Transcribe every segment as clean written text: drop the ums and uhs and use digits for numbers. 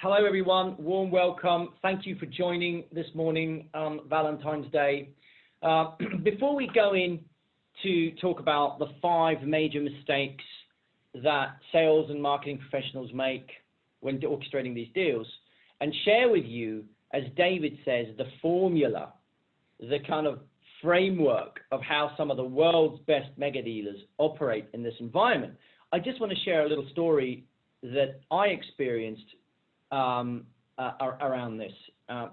Hello, everyone. Warm welcome. Thank you for joining this morning on Valentine's Day. Before we go in to talk about the 5 major mistakes that sales and marketing professionals make when orchestrating these deals, and share with you, as David says, the formula, the kind of framework of how some of the world's best mega dealers operate in this environment, I just want to share a little story that I experienced around this,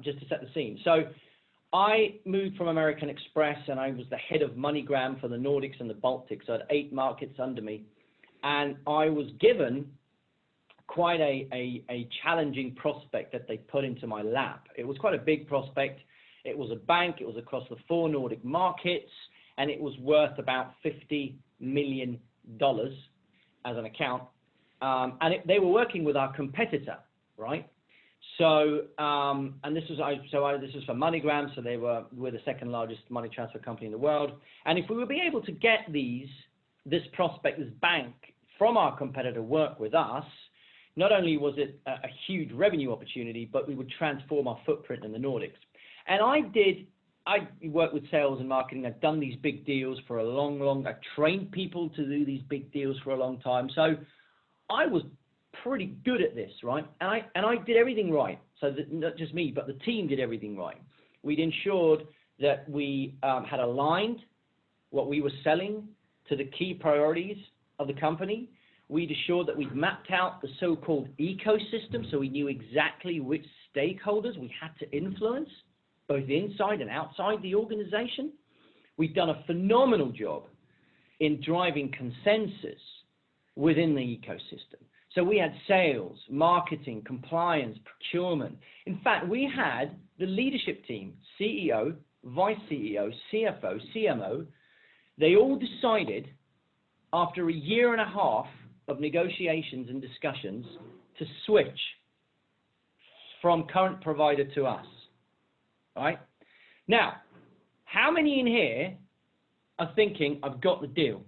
just to set the scene. So I moved from American Express, and I was the head of MoneyGram for the Nordics and the Baltics. I had 8 markets under me, and I was given quite a challenging prospect that they put into my lap. It was quite a big prospect. It was a bank. It was across the 4 Nordic markets, and it was worth about $50 million as an account. And they were working with our competitor, right? So, and this was for MoneyGram, so we're the 2nd largest money transfer company in the world. And if we would be able to get this prospect, this bank from our competitor work with us, not only was it a huge revenue opportunity, but we would transform our footprint in the Nordics. And I worked with sales and marketing. I've done these big deals for a long, I've trained people to do these big deals for a long time. So I was pretty good at this, right? And I did everything right. So that not just me, but the team did everything right. We'd ensured that we had aligned what we were selling to the key priorities of the company. We'd assured that we'd mapped out the so-called ecosystem, so we knew exactly which stakeholders we had to influence, both inside and outside the organization. We've done a phenomenal job in driving consensus within the ecosystem. So we had sales, marketing, compliance, procurement. In fact, we had the leadership team, CEO, vice CEO, CFO, CMO. They all decided after a year and a half of negotiations and discussions to switch from current provider to us. All right? Now, how many in here are thinking, I've got the deal?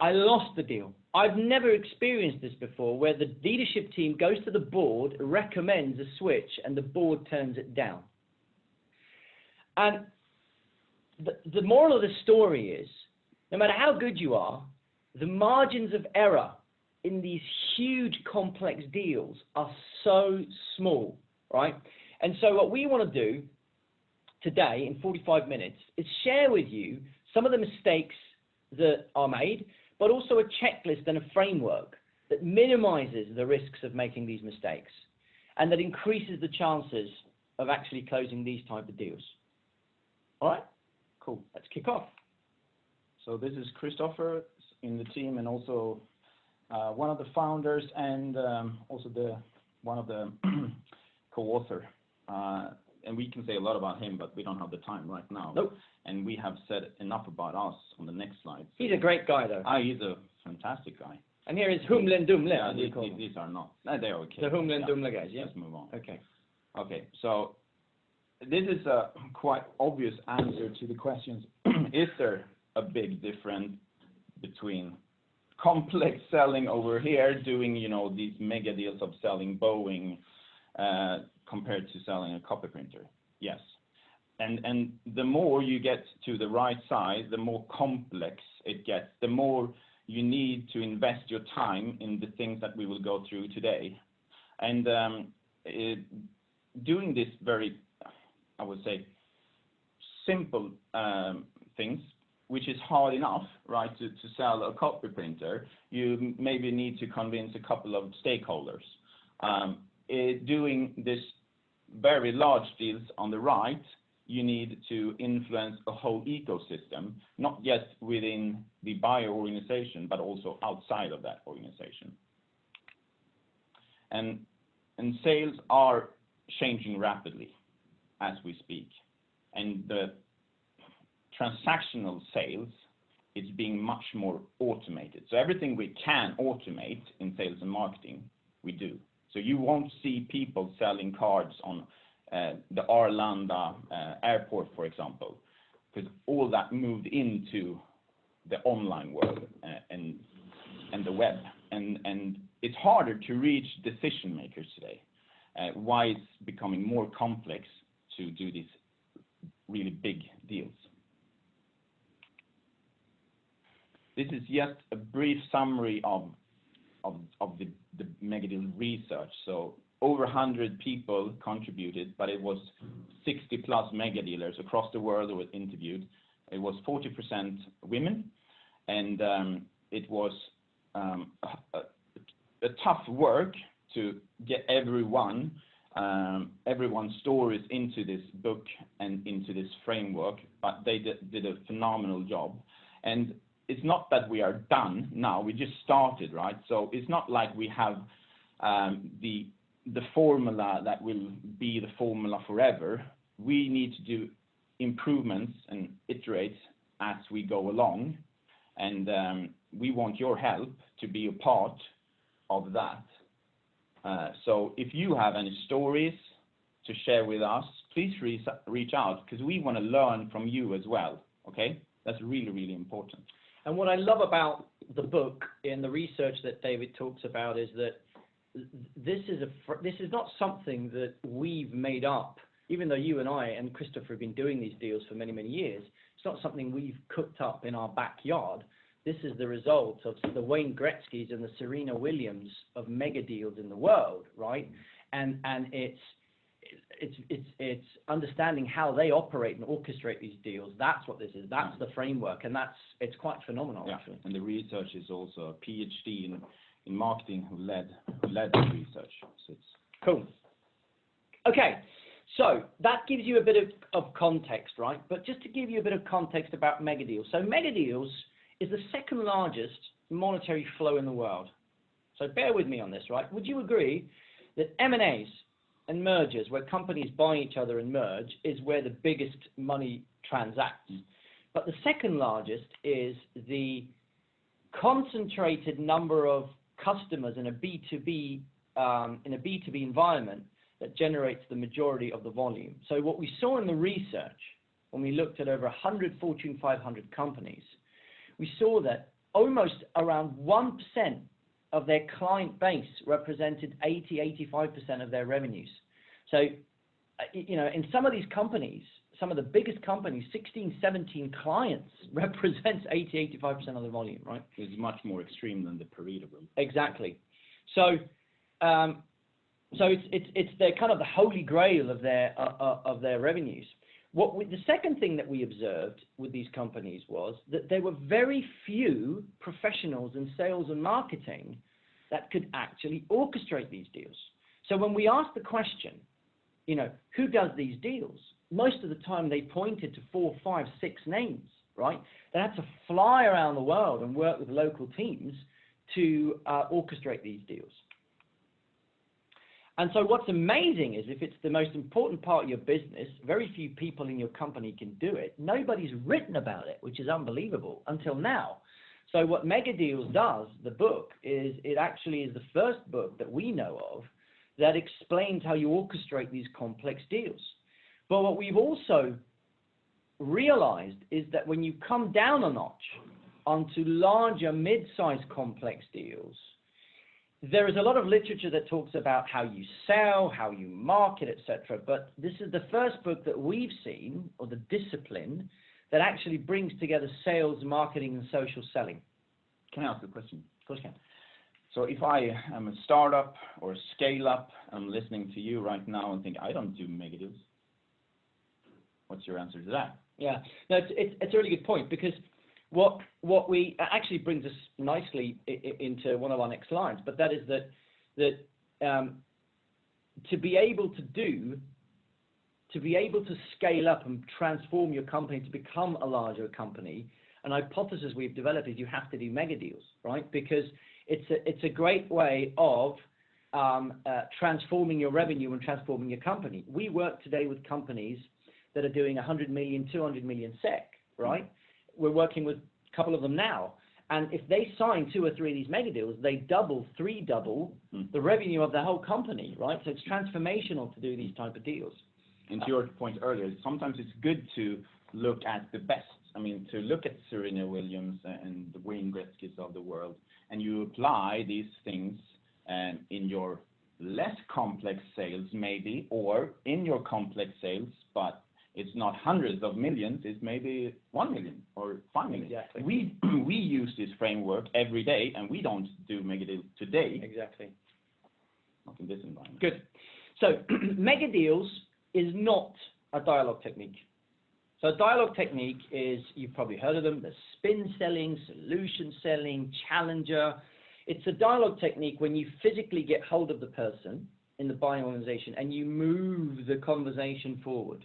I lost the deal. I've never experienced this before, where the leadership team goes to the board, recommends a switch, and the board turns it down. And the moral of the story is, no matter how good you are, the margins of error in these huge complex deals are so small, right? And so what we want to do today in 45 minutes is share with you some of the mistakes that are made, but also a checklist and a framework that minimizes the risks of making these mistakes and that increases the chances of actually closing these type of deals. All right? Cool. Let's kick off. So this is Christopher in the team, and also one of the founders, and also one of the co-author. And we can say a lot about him, but we don't have the time right now. Nope. And we have said enough about us on the next slide. He's a great guy, though. He's a fantastic guy. And here is Humlen Dumle. Yeah, these are not. No, they're okay. The Humlen Dumle guys, yeah? Let's move on. Okay. Okay, so this is a quite obvious answer to the questions. Is there a big difference between complex selling over here, doing, these mega deals of selling Boeing, compared to selling a copy printer? Yes. And the more you get to the right side, the more complex it gets, the more you need to invest your time in the things that we will go through today. And doing this very, I would say, simple things, which is hard enough, right, to sell a copy printer, you maybe need to convince a couple of stakeholders. Doing this very large deals on the right, you need to influence a whole ecosystem, not just within the buyer organization, but also outside of that organization. And sales are changing rapidly as we speak. And the transactional sales is being much more automated. So everything we can automate in sales and marketing, we do. So you won't see people selling cards on the Arlanda airport, for example, because all that moved into the online world and the web. and it's harder to reach decision makers today. Why it's becoming more complex to do these really big deals. This is just a brief summary of the Megadeal research. So over 100 people contributed, but it was 60 plus Megadealers across the world who were interviewed. It was 40% women, and it was a tough work to get everyone's stories into this book and into this framework, but they did a phenomenal job. And it's not that we are done now, we just started, right? So it's not like we have the formula that will be the formula forever. We need to do improvements and iterate as we go along, and we want your help to be a part of that. So if you have any stories to share with us, please reach out, because we want to learn from you as well, okay? That's really, really important. And what I love about the book and the research that David talks about is that this is not something that we've made up. Even though you and I and Christopher have been doing these deals for many, many years, it's not something we've cooked up in our backyard. This is the result of the Wayne Gretzky's and the Serena Williams of Megadeals in the world, right? And it's understanding how they operate and orchestrate these deals. That's what this is. That's the framework, and it's quite phenomenal, actually. And the research is also a PhD in marketing who led the research. So it's cool. Okay, so that gives you a bit of context, right? But just to give you a bit of context about Megadeals. So Megadeals is the second largest monetary flow in the world. So bear with me on this, right? Would you agree that M&As and mergers, where companies buy each other and merge, is where the biggest money transacts? But the second largest is the concentrated number of customers in a B2B environment that generates the majority of the volume. So what we saw in the research, when we looked at over 100 Fortune 500 companies, we saw that almost around 1% of their client base represented 85% of their revenues. So, in some of these companies, some of the biggest companies, 16, 17 clients represents 85% of the volume, right? It's much more extreme than the Pareto rule. Exactly. So, it's their kind of the holy grail of their revenues. The second thing that we observed with these companies was that there were very few professionals in sales and marketing that could actually orchestrate these deals. So when we asked the question, who does these deals? Most of the time they pointed to 4, 5, 6 names, right? They had to fly around the world and work with local teams to orchestrate these deals. And so what's amazing is if it's the most important part of your business, very few people in your company can do it. Nobody's written about it, which is unbelievable until now. So what Megadeals does, the book, is it actually is the first book that we know of that explains how you orchestrate these complex deals. But what we've also realized is that when you come down a notch onto larger, mid-sized complex deals, there is a lot of literature that talks about how you sell, how you market, etc. But this is the first book that we've seen, or the discipline, that actually brings together sales, marketing, and social selling. Can I ask a question? Of course you can. So if I am a startup or a scale-up, I'm listening to you right now and think, I don't do Megadeals. What's your answer to that? Yeah, no, it's a really good point, because what we actually brings us nicely into one of our next slides, but that is that to be able to scale up and transform your company to become a larger company, an hypothesis we've developed is you have to do Megadeals, right? Because it's a great way of transforming your revenue and transforming your company. We work today with companies that are doing 100 million, 200 million SEK, right? We're working with a couple of them now. And if they sign 2 or 3 of these Megadeals, they double, 3-double the revenue of the whole company, right? So it's transformational to do these type of deals. And to your point earlier, sometimes it's good to look at the best. I mean, to look at Serena Williams and the Wayne Gretzky's of the world and you apply these things in your less complex sales maybe, or in your complex sales, but it's not hundreds of millions, it's maybe 1 million or 5 million. Exactly. We use this framework every day, and we don't do Megadeals today. Exactly. Not in this environment. Good. So Megadeals is not a dialogue technique. So a dialogue technique is, you've probably heard of them, the spin selling, solution selling, challenger. It's a dialogue technique when you physically get hold of the person in the buying organization and you move the conversation forward.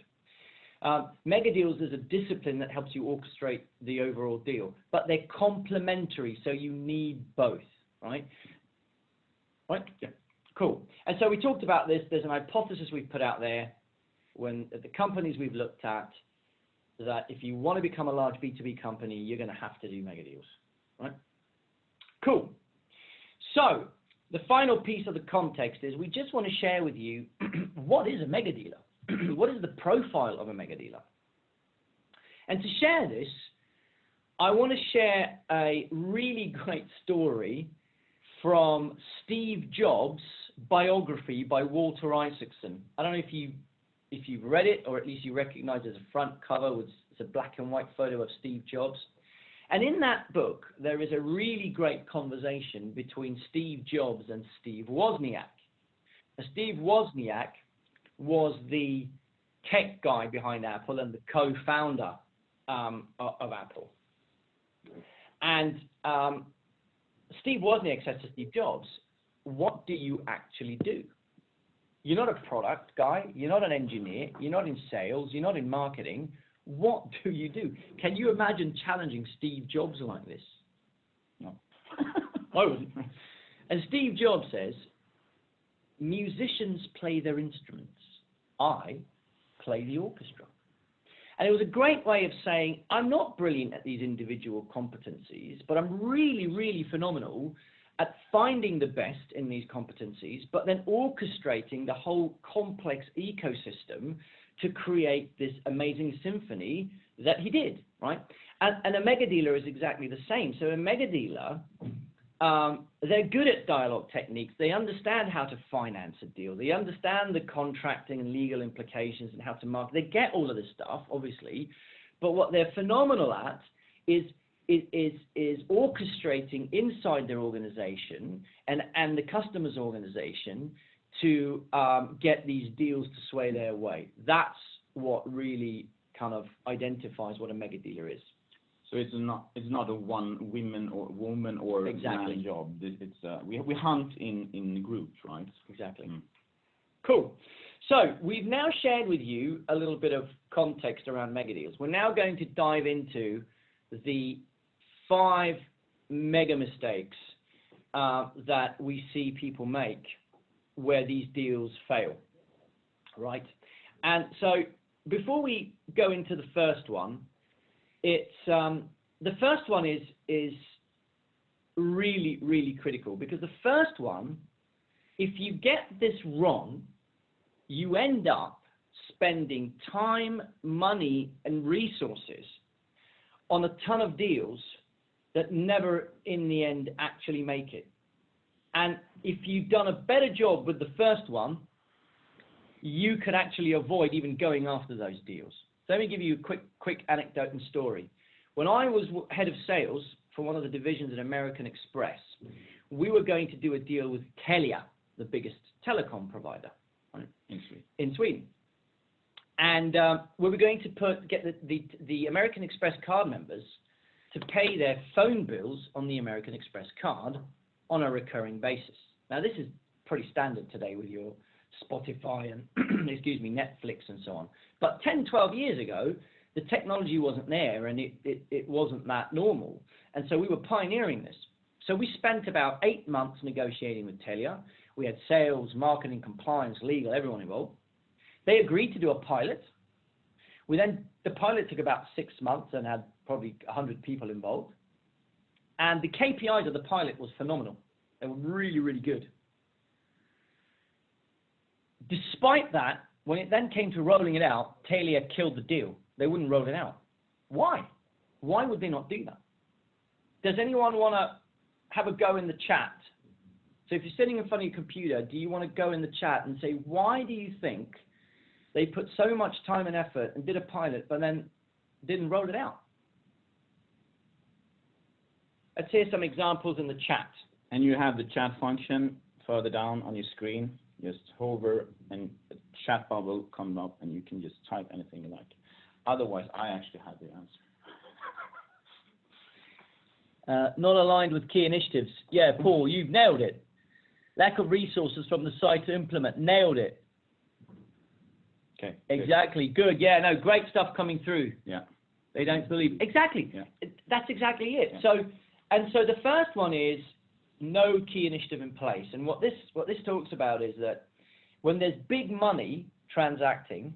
Megadeals is a discipline that helps you orchestrate the overall deal, but they're complementary, so you need both, right? Right? Yeah. Cool. And so we talked about this. There's an hypothesis we've put out there when the companies we've looked at, that if you want to become a large B2B company, you're going to have to do Megadeals, right? Cool. So the final piece of the context is we just want to share with you what is a Megadealer? What is the profile of a Megadealer? And to share this, I want to share a really great story from Steve Jobs' biography by Walter Isaacson. I don't know if you've read it, or at least you recognize it as a front cover. It's a black and white photo of Steve Jobs. And in that book, there is a really great conversation between Steve Jobs and Steve Wozniak. Now, Steve Wozniak was the tech guy behind Apple and the co-founder of Apple. And Steve Wozniak said to Steve Jobs, what do you actually do? You're not a product guy, you're not an engineer, you're not in sales, you're not in marketing. What do you do? Can you imagine challenging Steve Jobs like this? No. I wouldn't. And Steve Jobs says, musicians play their instruments. I play the orchestra. And it was a great way of saying, I'm not brilliant at these individual competencies, but I'm really, really phenomenal at finding the best in these competencies, but then orchestrating the whole complex ecosystem to create this amazing symphony that he did, right? And a Megadealer is exactly the same. So a Megadealer, they're good at dialogue techniques. They understand how to finance a deal. They understand the contracting and legal implications and how to market. They get all of this stuff, obviously, but what they're phenomenal at is orchestrating inside their organization and the customer's organization to get these deals to sway their way. That's what really kind of identifies what a Megadealer is. So it's not a one woman or exactly. man job. It's we hunt in groups, right? Exactly. Cool. So we've now shared with you a little bit of context around Megadeals. We're now going to dive into the 5 mega mistakes that we see people make where these deals fail, right? And so before we go into the first one, it's the first one is really, really critical, because the first one, if you get this wrong, you end up spending time, money, and resources on a ton of deals that never in the end actually make it. And if you've done a better job with the first one, you could actually avoid even going after those deals. So let me give you a quick anecdote and story. When I was head of sales for one of the divisions at American Express, we were going to do a deal with Telia, the biggest telecom provider, right? in Sweden. And we were going to get the American Express card members to pay their phone bills on the American Express card on a recurring basis. Now, this is pretty standard today with your Spotify and, Netflix and so on. But 10, 12 years ago, the technology wasn't there, and it wasn't that normal. And so we were pioneering this. So we spent about 8 months negotiating with Telia. We had sales, marketing, compliance, legal, everyone involved. They agreed to do a pilot. The pilot took about 6 months and had probably 100 people involved. And the KPIs of the pilot was phenomenal. They were really, really good. Despite that, when it then came to rolling it out, Telia killed the deal. They wouldn't roll it out. Why? Why would they not do that? Does anyone want to have a go in the chat? So if you're sitting in front of your computer, do you want to go in the chat and say, why do you think they put so much time and effort and did a pilot, but then didn't roll it out? Let's hear some examples in the chat. And you have the chat function further down on your screen. Just hover and a chat bubble comes up and you can just type anything you like. Otherwise, I actually have the answer. Not aligned with key initiatives. Yeah, Paul, you've nailed it. Lack of resources from the site to implement. Nailed it. Okay. Exactly. Good. Yeah, no, great stuff coming through. Yeah. They don't believe. Exactly. Yeah. That's exactly it. Yeah. So the first one is no key initiative in place. And what this talks about is that when there's big money transacting,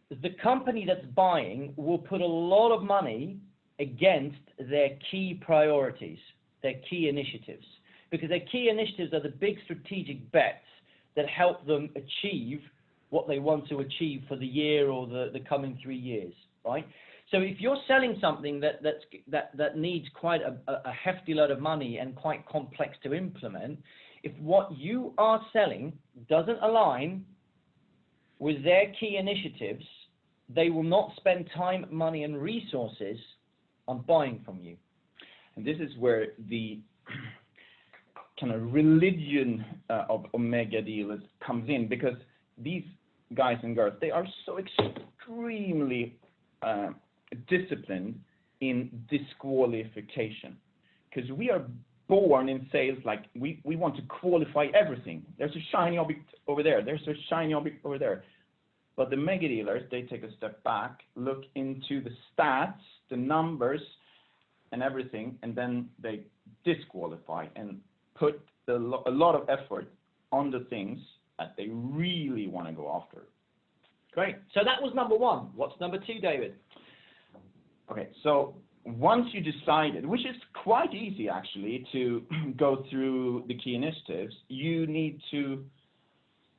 the company that's buying will put a lot of money against their key priorities, their key initiatives, because their key initiatives are the big strategic bets that help them achieve what they want to achieve for the year or the coming 3 years, right? So if you're selling something that needs quite a hefty load of money and quite complex to implement, if what you are selling doesn't align with their key initiatives, they will not spend time, money, and resources on buying from you. And this is where the kind of religion of Megadeals comes in, because these guys and girls, they are so extremely disciplined in disqualification, because we are born in sales like we want to qualify everything. There's a shiny object over there. There's a shiny object over there. But the mega dealers, they take a step back, look into the stats, the numbers, and everything, and then they disqualify and put a lot of effort on the things that they really want to go after. Great. So that was number one. What's number two, David? Okay, so once you decided, which is quite easy actually to go through the key initiatives, you need to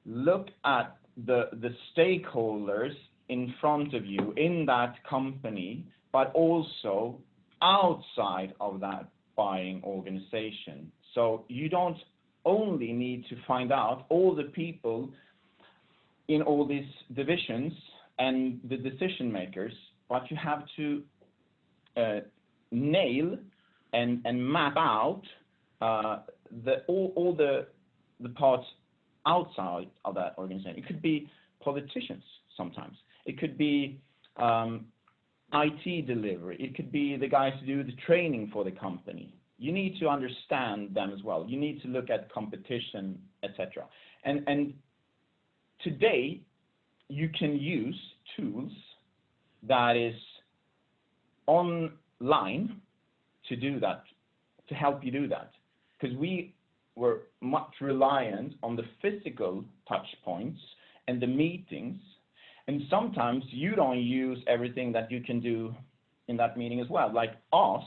look at the stakeholders in front of you in that company, but also outside of that buying organization. So you don't only need to find out all the people in all these divisions and the decision makers, but you have to nail and map out all the parts outside of that organization. It could be politicians sometimes. It could be IT delivery. It could be the guys who do the training for the company. You need to understand them as well. You need to look at competition, etc. And today, you can use tools that is online to do that, to help you do that. Because we were much reliant on the physical touch points and the meetings. And sometimes you don't use everything that you can do in that meeting as well. Like ask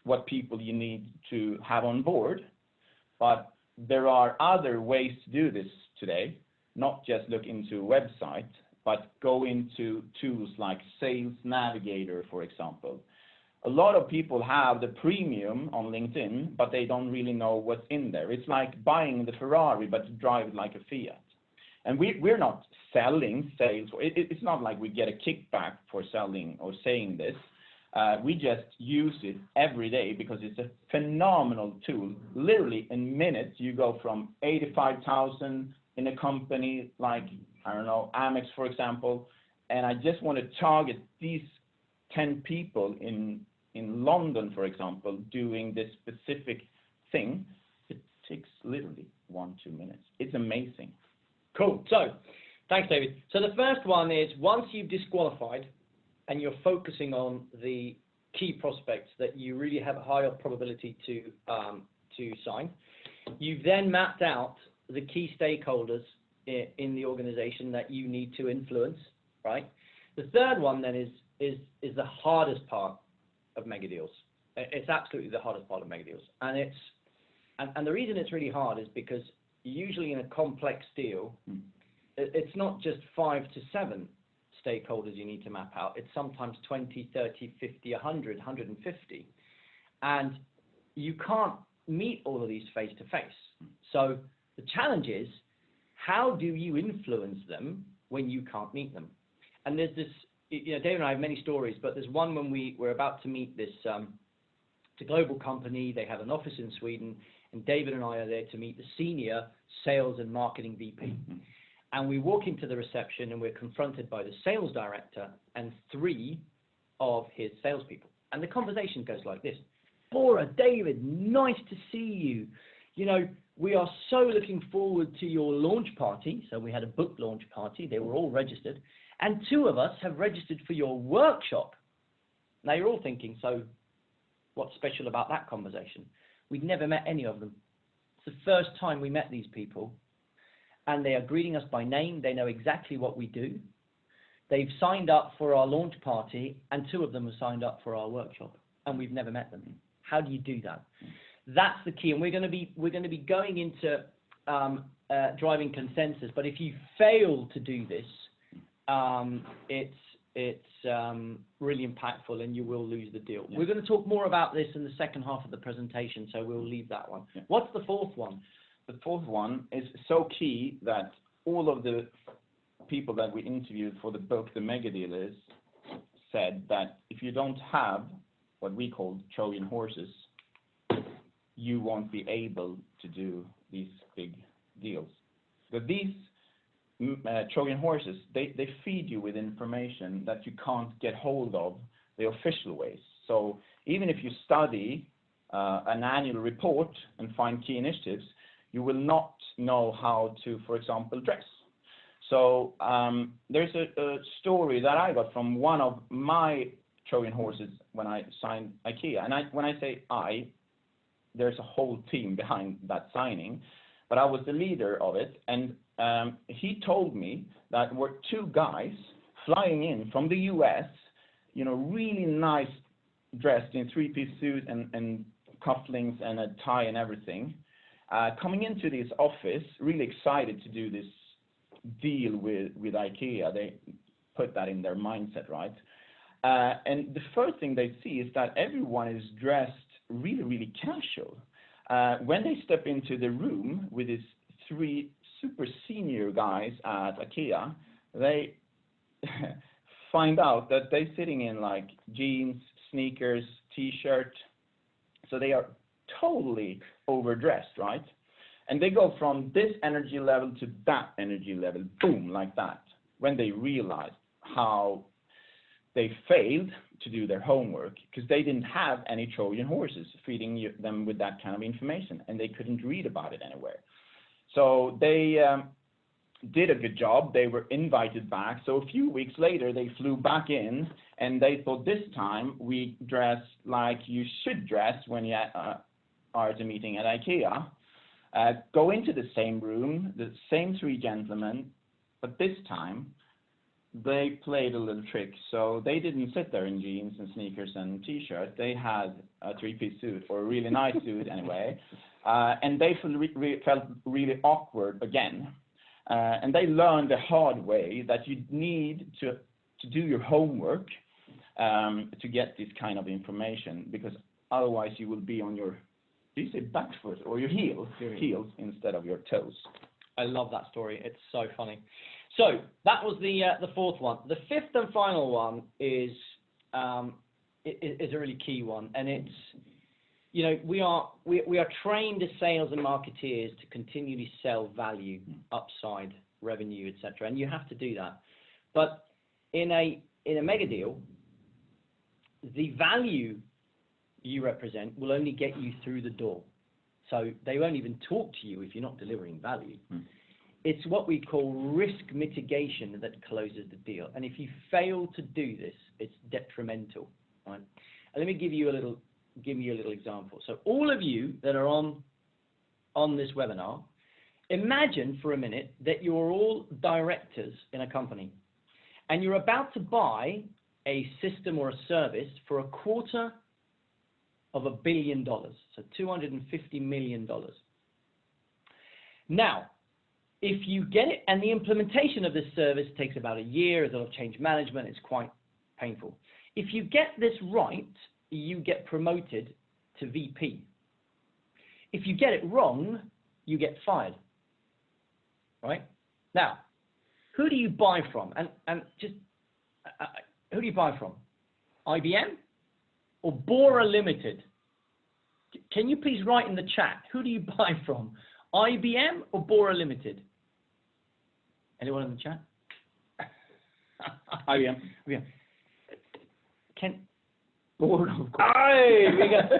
what people you need to have on board. But there are other ways to do this today, not just look into a website, but go into tools like Sales Navigator, for example. A lot of people have the premium on LinkedIn, but they don't really know what's in there. It's like buying the Ferrari, but drive it like a Fiat. And we're not selling sales. It's not like we get a kickback for selling or saying this. We just use it every day because it's a phenomenal tool. Literally in minutes, you go from 85,000 in a company like, I don't know, Amex, for example, and I just want to target these 10 people in London, for example, doing this specific thing. It takes literally 1-2 minutes. It's amazing. Cool. So, thanks, David. So the first one is once you've disqualified and you're focusing on the key prospects that you really have a higher probability to sign, you've then mapped out the key stakeholders in the organization that you need to influence, right? The third one then is the hardest part of Megadeals. It's absolutely the hardest part of Megadeals. And the reason it's really hard is because usually in a complex deal, it's not just 5 to 7 stakeholders you need to map out. It's sometimes 20, 30, 50, 100, 150. And you can't meet all of these face to face. So the challenge is, how do you influence them when you can't meet them? And there's this, David and I have many stories, but there's one when we're about to meet this, it's a global company, they have an office in Sweden, and David and I are there to meet the senior sales and marketing VP. And we walk into the reception and we're confronted by the sales director and 3 of his salespeople. And the conversation goes like this: Bora, David, nice to see you. We are so looking forward to your launch party. So we had a book launch party. They were all registered. And 2 of us have registered for your workshop. Now you're all thinking, so what's special about that conversation? We'd never met any of them. It's the first time we met these people. And they are greeting us by name. They know exactly what we do. They've signed up for our launch party, and 2 of them have signed up for our workshop, and we've never met them. How do you do that? That's the key, and we're going to be going into driving consensus. But if you fail to do this, it's really impactful, and you will lose the deal. Yeah. We're going to talk more about this in the second half of the presentation, so we'll leave that one. Yeah. What's the 4th one? The 4th one is so key that all of the people that we interviewed for the book, the Megadeals, said that if you don't have what we call Trojan horses, you won't be able to do these big deals. But these Trojan horses, they feed you with information that you can't get hold of the official ways. So even if you study an annual report and find key initiatives, you will not know how to, for example, dress. So there's a story that I got from one of my Trojan horses when I signed IKEA. And when I say there's a whole team behind that signing, but I was the leader of it. And he told me that were 2 guys flying in from the US, really nice, dressed in 3-piece suit and cufflinks and a tie and everything, coming into this office, really excited to do this deal with IKEA. They put that in their mindset, right? And the first thing they see is that everyone is dressed really, really casual. When they step into the room with these 3 super senior guys at IKEA, they find out that they're sitting in like jeans, sneakers, t-shirt. So they are totally overdressed, right? And they go from this energy level to that energy level, boom, like that, when they realized how they failed to do their homework because they didn't have any Trojan horses feeding them with that kind of information, and they couldn't read about it anywhere. So they did a good job. They were invited back. So a few weeks later, they flew back in, and they thought, this time we dress like you should dress when you are at a meeting at IKEA. Go into the same room, the same 3 gentlemen, but this time they played a little trick. So they didn't sit there in jeans and sneakers and t-shirt. They had a 3-piece suit, or a really nice suit anyway, and they felt really awkward again. And they learned the hard way that you need to do your homework to get this kind of information, because otherwise you will be on your, do you say back foot or your heels instead of your toes? I love that story. It's so funny. So that was the 4th one. The 5th and final one is a really key one, and it's, we are trained as sales and marketeers to continually sell value, upside, revenue, etc. And you have to do that. But in a mega deal, the value you represent will only get you through the door. So they won't even talk to you if you're not delivering value. It's what we call risk mitigation that closes the deal. And if you fail to do this, it's detrimental. Right? And let me give you a little example. So all of you that are on this webinar, imagine for a minute that you're all directors in a company, and you're about to buy a system or a service for $250 million, so $250 million. Now, if you get it, and the implementation of this service takes about a year, there's a lot of change management, it's quite painful. If you get this right, you get promoted to VP If you get it wrong, you get fired. Right? Now, who do you buy from? And just, who do you buy from? IBM or Bora Limited? Can you please write in the chat, who do you buy from? IBM or Bora Limited? Anyone in the chat? IBM. Yeah. Bora, of course.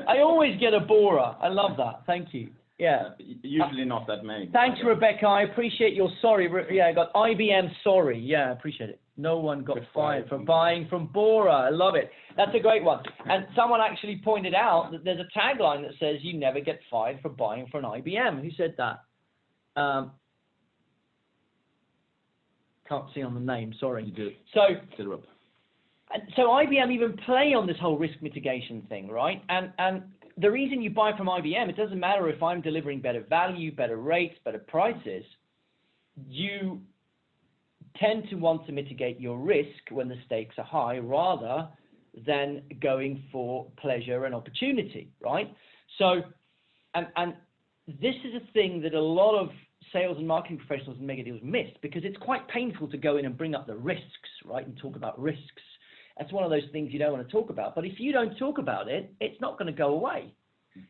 I always get a Bora. I love that. Thank you. Yeah. Usually not that many. Thanks, Rebecca. I appreciate your sorry. Yeah, I got IBM sorry. Yeah, I appreciate it. No one got fired for buying from Bora. I love it. That's a great one. And someone actually pointed out that there's a tagline that says you never get fired for buying from an IBM. Who said that? Can't see on the name. Sorry. You do. So IBM even play on this whole risk mitigation thing, right? And the reason you buy from IBM, it doesn't matter if I'm delivering better value, better rates, better prices. You tend to want to mitigate your risk when the stakes are high rather than going for pleasure and opportunity, right? So, and this is a thing that a lot of sales and marketing professionals and Megadeals miss, because it's quite painful to go in and bring up the risks, right, and talk about risks. That's one of those things you don't want to talk about. But if you don't talk about it, it's not going to go away.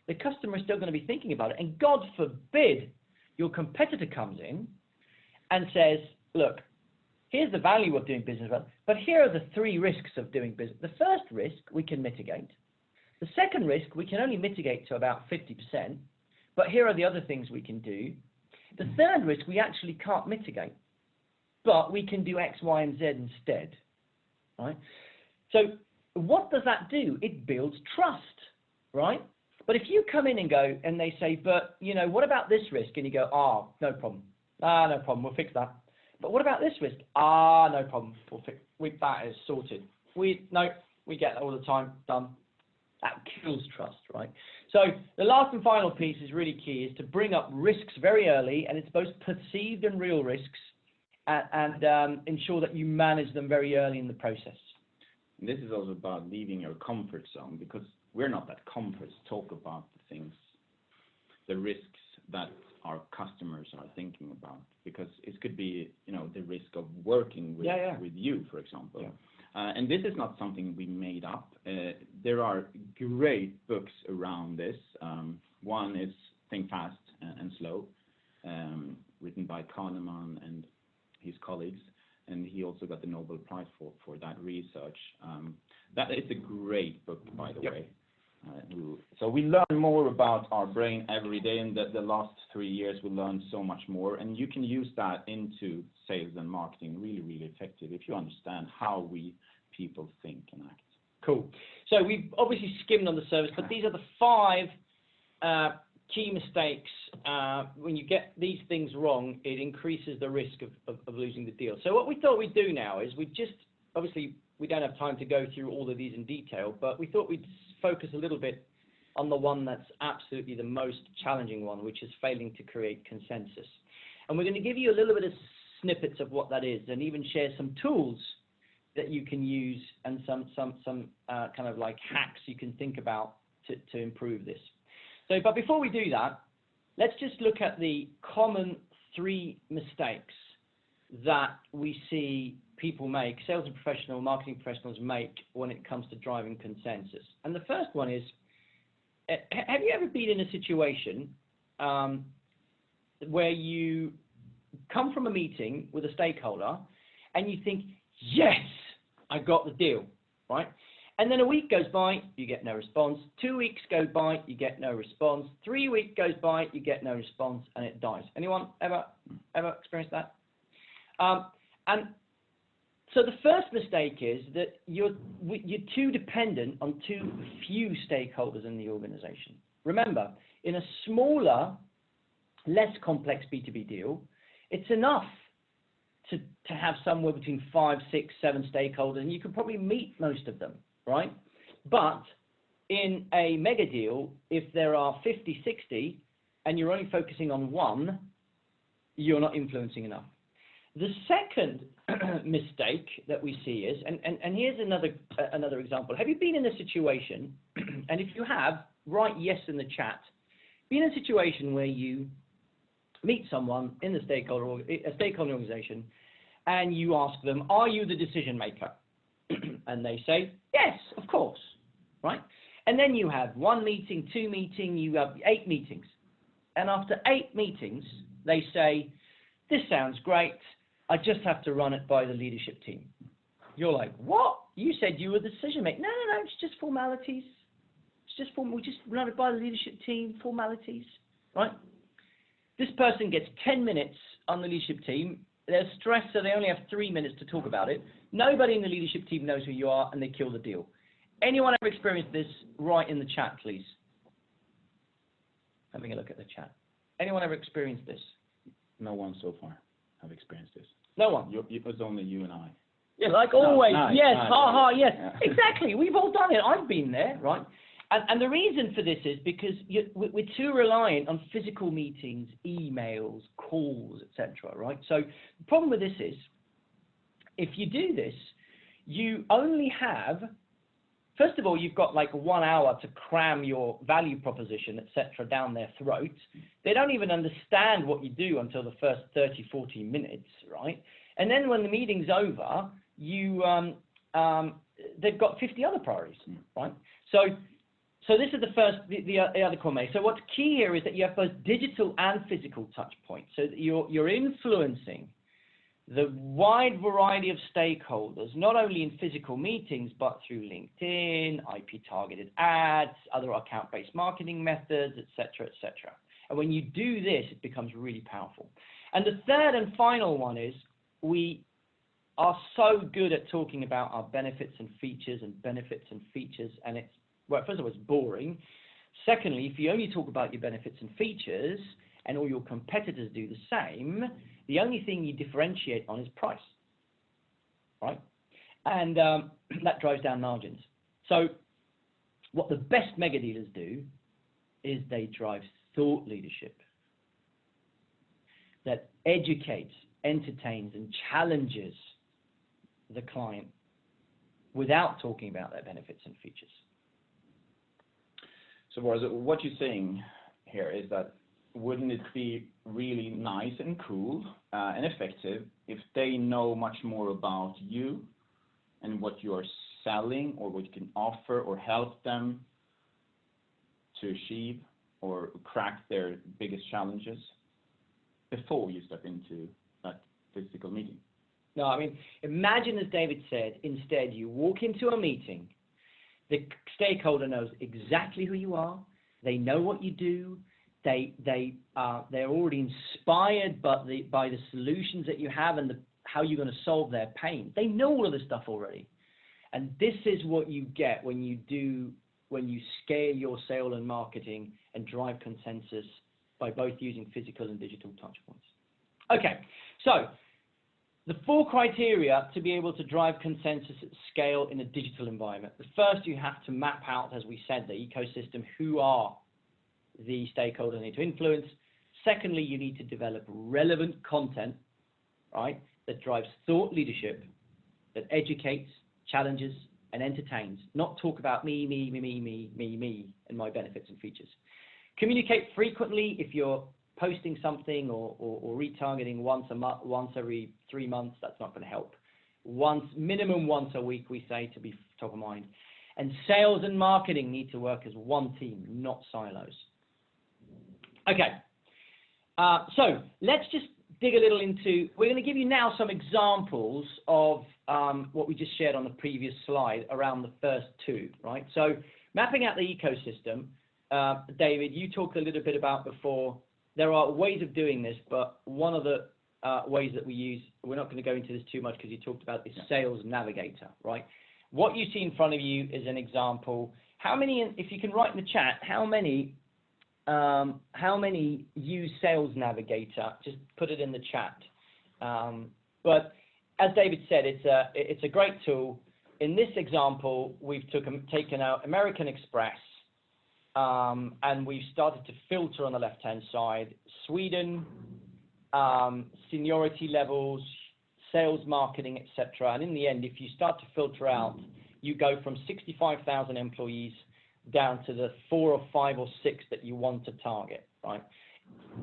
The customer is still going to be thinking about it. And God forbid your competitor comes in and says, look, here's the value of doing business, but here are the 3 risks of doing business. The first risk we can mitigate. The second risk we can only mitigate to about 50%, but here are the other things we can do. The third risk we actually can't mitigate, but we can do X, Y, and Z instead, right? So what does that do? It builds trust, right? But if you come in and go, and they say, but, you know, what about this risk? And you go, no problem. No problem, we'll fix that. But what about this risk? No problem, we'll fix that is sorted. We get that all the time, done. That kills trust, right? So the last and final piece is really key, is to bring up risks very early, and it's both perceived and real risks, and ensure that you manage them very early in the process. And this is also about leaving your comfort zone, because we're not that comfort to talk about the things, the risks that our customers are thinking about, because it could be, you know, the risk of working with, with you, for example. Yeah. And this is not something we made up. There are great books around this. One is Think Fast and Slow, written by Kahneman and his colleagues. And he also got the Nobel Prize for that research. That is a great book, by the way. So we learn more about our brain every day. In the last 3 years, we learned so much more. And you can use that into sales and marketing really, really effective if you understand how people think and act. Cool. So we've obviously skimmed on the surface, but these are the 5 key mistakes. When you get these things wrong, it increases the risk of losing the deal. So what we thought we'd do now is obviously we don't have time to go through all of these in detail, but we thought we'd focus a little bit on the one that's absolutely the most challenging one, which is failing to create consensus. And we're going to give you a little bit of snippets of what that is, and even share some tools that you can use, and some kind of like hacks you can think about to improve this. So, but before we do that, let's just look at the common 3 mistakes that we see people make, sales and professional, marketing professionals make when it comes to driving consensus. And the first one is, have you ever been in a situation where you come from a meeting with a stakeholder and you think, yes, I got the deal, right? And then a week goes by, you get no response. 2 weeks go by, you get no response. 3 weeks goes by, you get no response, and it dies. Anyone ever experienced that? And so the first mistake is that you're too dependent on too few stakeholders in the organization. Remember, in a smaller, less complex B2B deal, it's enough to have somewhere between 5, 6, 7 stakeholders, and you can probably meet most of them, right? But in a mega deal, if there are 50, 60, and you're only focusing on 1, you're not influencing enough. The second mistake that we see is, and here's another example. Have you been in a situation, and if you have, write yes in the chat, be in a situation where you meet someone in a stakeholder organization and you ask them, are you the decision maker? And they say, yes, of course, right? And then you have 1 meeting, 2 meetings, you have 8 meetings. And after 8 meetings, they say, this sounds great. I just have to run it by the leadership team. You're like, what? You said you were the decision maker. No, it's just formalities. We just run it by the leadership team, formalities, right? This person gets 10 minutes on the leadership team. They're stressed, so they only have 3 minutes to talk about it. Nobody in the leadership team knows who you are, and they kill the deal. Anyone ever experienced this? Write in the chat, please. Having a look at the chat. Anyone ever experienced this? No one so far have experienced this. No one? It was only you and I. Yeah, like always. Nice, yes, nice. yes. Yeah. Exactly. We've all done it. I've been there, right? And the reason for this is because we're too reliant on physical meetings, emails, calls, etc., right? So the problem with this is, if you do this, you only have, first of all, you've got like 1 hour to cram your value proposition, etc., down their throat. They don't even understand what you do until the first 30, 40 minutes, right? And then when the meeting's over, they've got 50 other priorities, right? So this is the other comment. So what's key here is that you have both digital and physical touch points, so that you're influencing the wide variety of stakeholders, not only in physical meetings, but through LinkedIn, IP targeted ads, other account-based marketing methods, et cetera, et cetera. And when you do this, it becomes really powerful. And the third and final one is, we are so good at talking about our benefits and features, and it's, well, first of all, it's boring. Secondly, if you only talk about your benefits and features and all your competitors do the same, the only thing you differentiate on is price, right? And that drives down margins. So what the best mega dealers do is they drive thought leadership that educates, entertains, and challenges the client without talking about their benefits and features. So what you're saying here is that wouldn't it be really nice and cool and effective if they know much more about you and what you are selling or what you can offer or help them to achieve or crack their biggest challenges before you step into that physical meeting? No, I mean, imagine, as David said, instead you walk into a meeting, the stakeholder knows exactly who you are, they know what you do, they're already inspired by the solutions that you have and how you're going to solve their pain. They know all of this stuff already. And this is what you get when you scale your sale and marketing and drive consensus by both using physical and digital touch points. Okay, so the 4 criteria to be able to drive consensus at scale in a digital environment. The first, you have to map out, as we said, the ecosystem. Who are the stakeholders you need to influence? Secondly, you need to develop relevant content, right, that drives thought leadership, that educates, challenges, and entertains. Not talk about me, and my benefits and features. Communicate frequently. If you're posting something or retargeting once every 3 months, that's not going to help. Minimum once a week, we say, to be top of mind. And sales and marketing need to work as one team, not silos. Okay, so let's just dig a little into, we're going to give you now some examples of what we just shared on the previous slide around the first 2, right? So mapping out the ecosystem, David, you talked a little bit about before. There are ways of doing this, but one of the ways that we use, we're not going to go into this too much because you talked about this Sales Navigator, right? What you see in front of you is an example. How many, if you can write in the chat, how many use Sales Navigator? Just put it in the chat. But as David said, it's a great tool. In this example, we've taken out American Express, and we've started to filter on the left-hand side, Sweden, seniority levels, sales, marketing, etc. And in the end, if you start to filter out, you go from 65,000 employees down to the 4 or 5 or 6 that you want to target, right?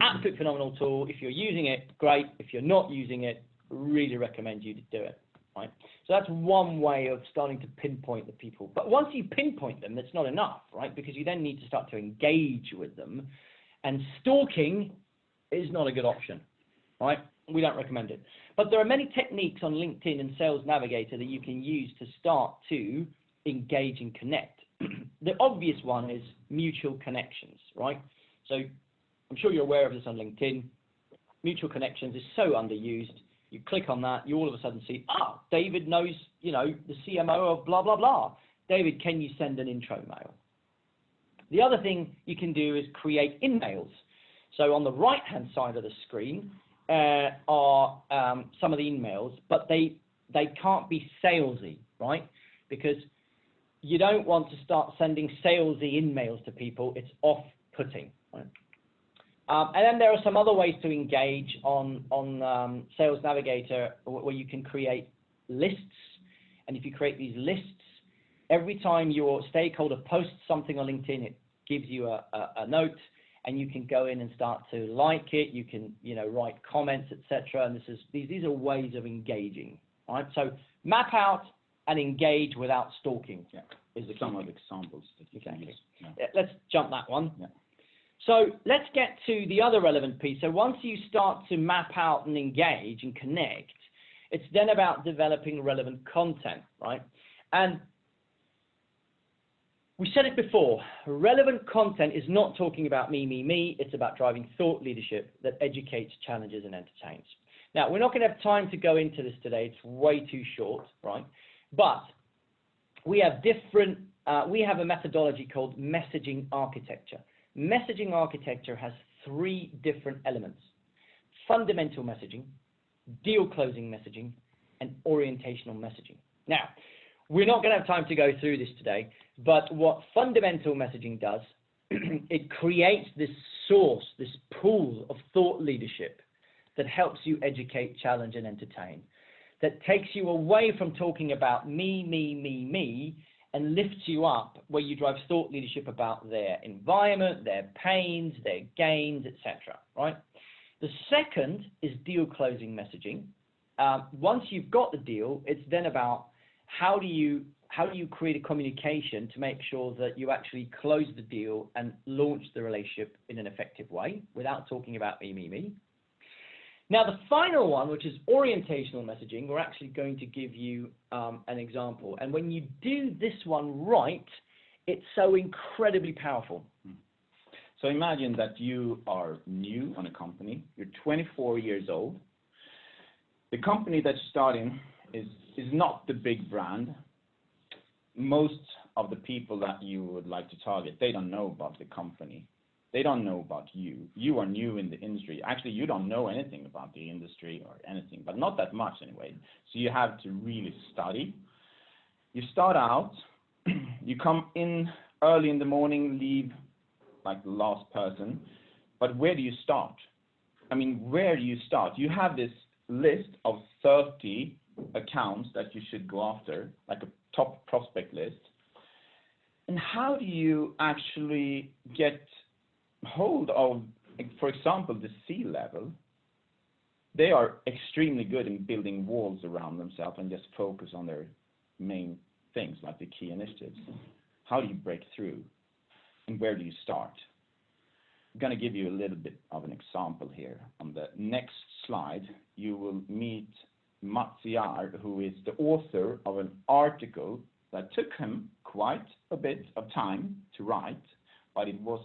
Absolute phenomenal tool. If you're using it, great. If you're not using it, really recommend you to do it, right? So that's one way of starting to pinpoint the people. But once you pinpoint them, that's not enough, right? Because you then need to start to engage with them. And stalking is not a good option, right? We don't recommend it. But there are many techniques on LinkedIn and Sales Navigator that you can use to start to engage and connect. The obvious one is mutual connections, right? So I'm sure you're aware of this on LinkedIn. Mutual connections is so underused. You click on that, you all of a sudden see, David knows, the CMO of blah, blah, blah. David, can you send an intro mail? The other thing you can do is create in-mails. So on the right-hand side of the screen are some of the emails, but they can't be salesy, right? Because you don't want to start sending salesy in-mails to people. It's off-putting, right? And then there are some other ways to engage on Sales Navigator where you can create lists. And if you create these lists, every time your stakeholder posts something on LinkedIn, it gives you a note, and you can go in and start to like it. You can, write comments, etc. And these are ways of engaging, right? So map out and engage without stalking. Yeah. Is the some of the examples that you can use. Yeah. Let's jump that one. Yeah. So let's get to the other relevant piece. So once you start to map out and engage and connect, it's then about developing relevant content, right? And we said it before, relevant content is not talking about me. It's about driving thought leadership that educates, challenges, and entertains. Now, we're not going to have time to go into this today. It's way too short, right? But we have we have a methodology called messaging architecture. Messaging architecture has 3 different elements: fundamental messaging, deal closing messaging, and orientational messaging. Now, we're not going to have time to go through this today, but what fundamental messaging does, it creates this source, this pool of thought leadership that helps you educate, challenge, and entertain, that takes you away from talking about me, and lifts you up where you drive thought leadership about their environment, their pains, their gains, etc., right? The second is deal closing messaging. Once you've got the deal, it's then about how do you create a communication to make sure that you actually close the deal and launch the relationship in an effective way without talking about me. Now, the final one, which is orientational messaging, we're actually going to give you an example. And when you do this one right, it's so incredibly powerful. So imagine that you are new on a company. You're 24 years old. The company that you're starting is not the big brand. Most of the people that you would like to target, they don't know about the company. They don't know about you. You are new in the industry. Actually, you don't know anything about the industry or anything, but not that much anyway. So you have to really study. You start out, you come in early in the morning, leave like the last person. But where do you start? Where do you start? You have this list of 30 accounts that you should go after, like a top prospect list. And how do you actually get hold of, for example, the C-level? They are extremely good in building walls around themselves and just focus on their main things, like the key initiatives. How do you break through? And where do you start? I'm going to give you a little bit of an example here. On the next slide, you will meet Matziar, who is the author of an article that took him quite a bit of time to write, but it was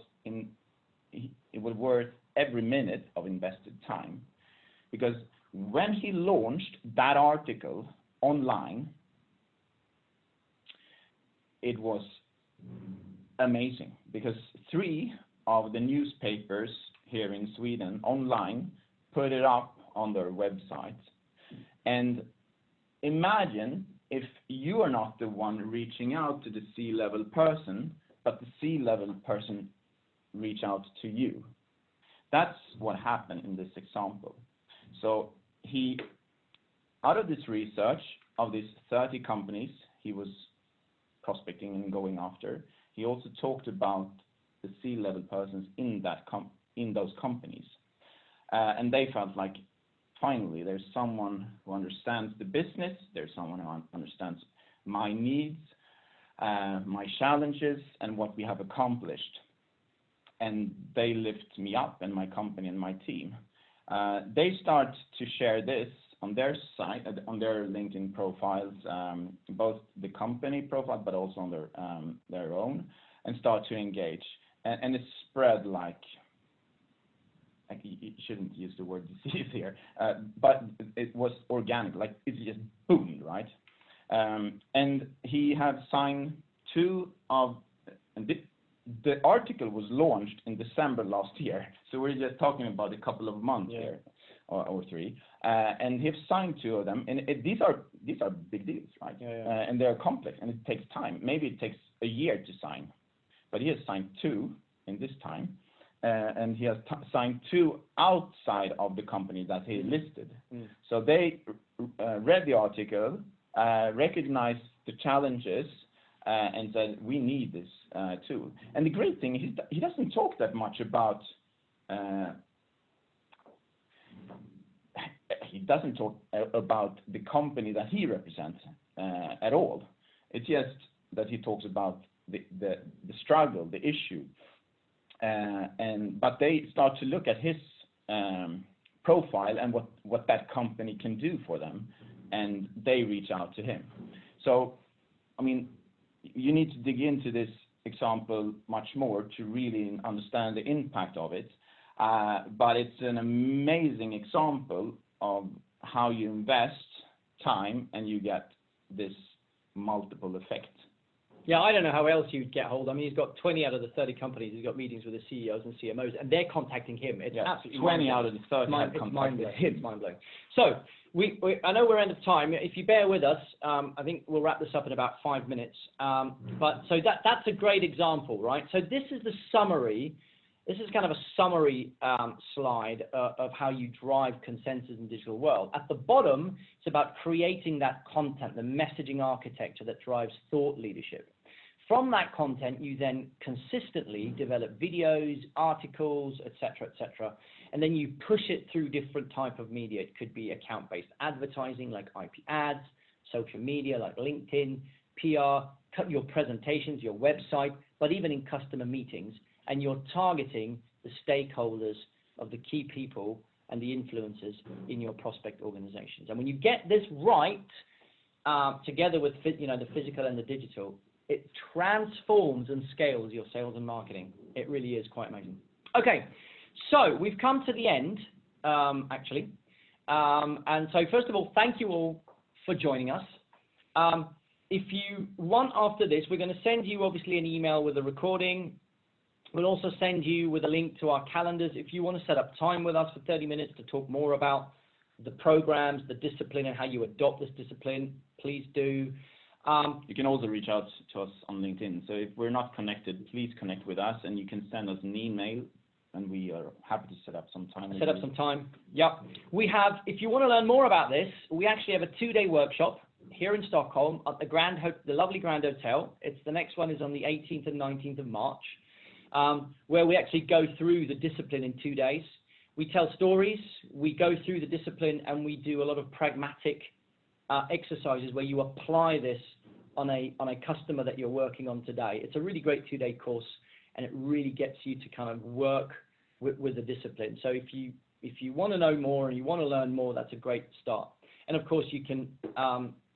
worth every minute of invested time, because when he launched that article online, it was amazing, because 3 of the newspapers here in Sweden online put it up on their website. And imagine if you are not the one reaching out to the C-level person, but the C-level person reach out to you. That's what happened in this example. So he, out of this research of these 30 companies he was prospecting and going after, he also talked about the C-level persons in those companies, and they felt like finally there's someone who understands the business, there's someone who understands my needs, my challenges, and what we have accomplished, and they lift me up and my company and my team. They start to share this on their site, on their LinkedIn profiles, both the company profile but also on their own, and start to engage. And it spread like you shouldn't use the word disease here, but it was organic, like it just boomed, right? And he had signed the article was launched in December last year, so we're just talking about a couple of months here, or 3. And he's signed 2 of them, and these are big deals, right? And they're complex, and it takes time. Maybe it takes a year to sign, but he has signed 2 in this time, and he has signed 2 outside of the company that he listed. So they read the article, recognized the challenges, and said, we need this too. And the great thing is he doesn't talk that much about the company that he represents at all. It's just that he talks about the struggle, the issue, but they start to look at his profile and what that company can do for them, and they reach out to him. So, I mean, you need to dig into this example much more to really understand the impact of it, but it's an amazing example of how you invest time and you get this multiple effect. Yeah, I don't know how else you'd get hold. I mean, he's got 20 out of the 30 companies. He's got meetings with the CEOs and CMOs, and they're contacting him. It's absolutely 20 out of the 30 have it's contacted him. It's mind-blowing. So, I know we're end of time. If you bear with us, I think we'll wrap this up in about 5 minutes. But so that's a great example, right? So this is the summary. This is kind of a summary slide of how you drive consensus in the digital world. At the bottom, it's about creating that content, the messaging architecture that drives thought leadership. From that content, you then consistently develop videos, articles, etc., and then you push it through different type of media. It could be account-based advertising like IP ads, social media like LinkedIn, PR, your presentations, your website, but even in customer meetings. And you're targeting the stakeholders of the key people and the influencers in your prospect organizations. And when you get this right, together with the physical and the digital, it transforms and scales your sales and marketing. It really is quite amazing. Okay, so we've come to the end, actually. And so first of all, thank you all for joining us. If you want after this, we're going to send you obviously an email with a recording. We'll also send you with a link to our calendars. If you want to set up time with us for 30 minutes to talk more about the programs, the discipline, and how you adopt this discipline, please do. You can also reach out to us on LinkedIn. So if we're not connected, please connect with us, and you can send us an email, and we are happy to set up some time. Yep. We have, if you want to learn more about this, we actually have a 2-day workshop here in Stockholm at the lovely Grand Hotel. The next one is on the 18th and 19th of March. Where we actually go through the discipline in 2 days. We tell stories, we go through the discipline, and we do a lot of pragmatic exercises where you apply this on a customer that you're working on today. It's a really great 2-day course, and it really gets you to kind of work with the discipline. So if you want to know more and you want to learn more, that's a great start. And of course, you can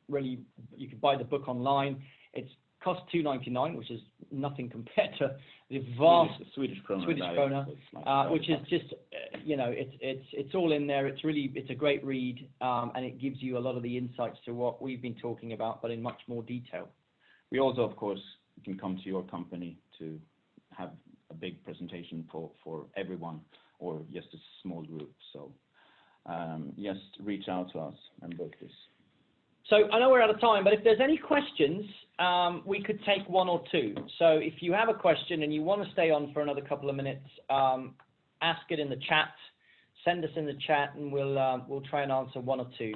you can buy the book online. It costs $2.99, which is nothing compared to the vast Swedish krona, which is just it's all in there. It's a great read, and it gives you a lot of the insights to what we've been talking about, but in much more detail. We also, of course, can come to your company to have a big presentation for everyone, or just a small group. So just reach out to us and book this. So I know we're out of time, but if there's any questions, we could take 1 or 2. So if you have a question and you want to stay on for another couple of minutes, ask it in the chat, send us in the chat, and we'll try and answer 1 or 2.